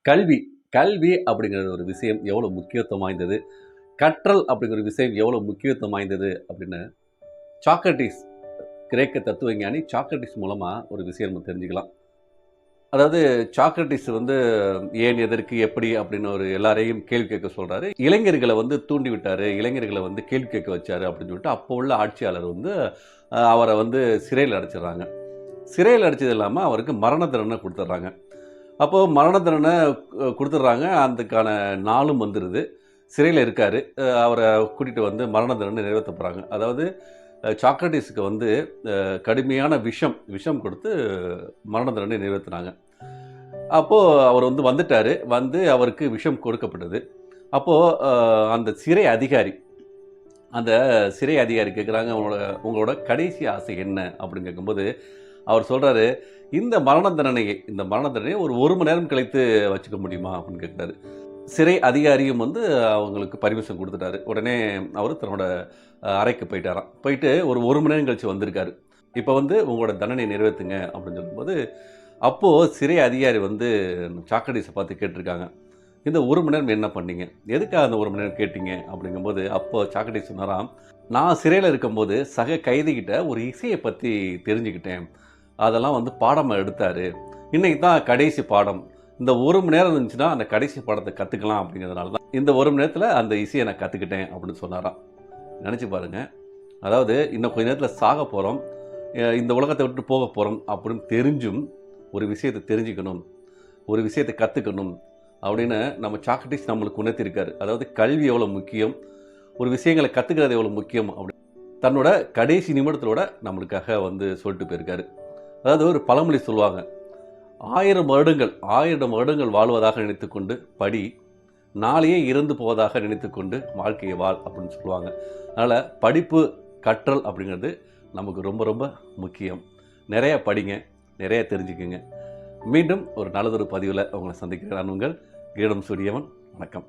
கல்வி. கல்வி அப்படிங்கிற ஒரு விஷயம் எவ்வளோ முக்கியத்துவம் வாய்ந்தது. கற்றல் அப்படிங்கிற ஒரு விஷயம் எவ்வளோ முக்கியத்துவம் வாய்ந்தது அப்படின்னு சாக்ரடீஸ், கிரேக்க தத்துவஞானி சாக்ரடீஸ் மூலமா ஒரு விஷயம் நம்ம தெரிஞ்சுக்கலாம். அதாவது சாக்ரடீஸ் வந்து ஏன், எதற்கு, எப்படி அப்படின்னு ஒரு எல்லாரையும் கேள்வி கேட்க சொல்றாரு. இளைஞர்கள வந்து தூண்டி விட்டாரு. இளைஞர்கள வந்து கேள்வி கேட்க வச்சாரு அப்படின்னு சொல்லிட்டு அப்போ உள்ள ஆட்சியாளர் வந்து அவர வந்து சிறையில அடைச்சிடுறாங்க. சிறையில அடைச்சது இல்லாம அவருக்கு மரண தண்டனை குடுத்துடுறாங்க. அப்போ மரண தண்டனை குடுத்துடுறாங்க. அதுக்கான நாளும் வந்துருது. சிறையில இருக்காரு. அவர கூட்டிட்டு வந்து மரண தண்டனை நிறைவேத்த போறாங்க. அதாவது சாக்ரடீஸ்க்கு வந்து கடுமையான விஷம் கொடுத்து மரண தண்டனை நிறைவேத்துனாங்க. அப்போ அவர் வந்து வந்துட்டாரு. வந்து அவருக்கு விஷம் கொடுக்கப்பட்டது. அப்போ அந்த சிறை அதிகாரி கேட்குறாங்க, உங்களோட கடைசி ஆசை என்ன? அப்படின்னு கேட்கும்போது, அவர் சொல்றாரு, இந்த மரண தண்டனையை ஒரு 1 மணி நேரம் கழித்து வச்சுக்க முடியுமா? அப்படின்னு கேட்குறாரு. சிறை அதிகாரியும் வந்து அவங்களுக்கு பர்மிஷன் குடுத்துட்டாரு. உடனே அவரு தன்னோட அறைக்கு போயிட்டாராம். போயிட்டு ஒரு 1 மணி நேரம் கழிச்சு வந்திருக்காரு. இப்ப வந்து உங்களோட தண்டனைய நிறைவேத்துங்க அப்படின்னு சொல்லும்போது, அப்போ சிறை அதிகாரி வந்து சாக்ரடீஸ பார்த்து கேட்டிருக்காங்க. இந்த 1 மணி நேரம் என்ன பண்ணீங்க? எதுக்காக அந்த 1 மணி நேரம் கேட்டீங்க? அப்படிங்கும்போது, அப்போ சாக்ரடீஸ் சொன்னாராம், நான் சிறையில இருக்கும்போது சக கைதிகிட்ட ஒரு இசைய பத்தி தெரிஞ்சுக்கிட்டேன். அதெல்லாம் வந்து பாடமா எடுத்தாரு. இன்னைக்கு தான் கடைசி பாடம். இந்த 1 மணி நேரம் இருந்துச்சுன்னா, அந்த கடைசி பாடத்த கத்துக்கலாம் அப்படிங்கிறதுனால தான், இந்த 1 மணி நேரத்தில அந்த இசைய நான் கத்துக்கிட்டேன் அப்படின்னு சொன்னாராம். நெனச்சு பாருங்க. அதாவது இன்னும் கொஞ்ச நேரத்தில சாகப் போறோம். இந்த உலகத்த விட்டு போகப் போறோம் அப்படின்னு தெரிஞ்சும், ஒரு விஷயத்த தெரிஞ்சுக்கணும், ஒரு விஷயத்த கத்துக்கணும் அப்படின்னு நம்ம சாக்ரடீஸ் நம்மளுக்கு உணர்த்தியிருக்காரு. அதாவது கல்வி எவ்வளோ முக்கியம், ஒரு விஷயங்கள கத்துக்கிறது எவ்வளோ முக்கியம் அப்படின்னு தன்னோட கடைசி நிமிடத்திலோட நம்மளுக்காக வந்து சொல்லிட்டு போயிருக்காரு. அதாவது ஒரு பழமொழி சொல்லுவாங்க. 1000 வருடங்கள் வாழ்வதாக நினைத்துக்கொண்டு படி, நாளையே இறந்து போவதாக நினைத்துக்கொண்டு வாழ்க்கையை வாழ் அப்படின்னு சொல்லுவாங்க. அதனால் படிப்பு, கற்றல் அப்படிங்கிறது நமக்கு ரொம்ப ரொம்ப முக்கியம். நிறைய படிங்க, நிறைய தெரிஞ்சுக்குங்க. மீண்டும் ஒரு நல்லதொரு பதிவில் உங்களை சந்திக்கிறேன். நான் உங்கள் கீடம் சூரியவன். வணக்கம்.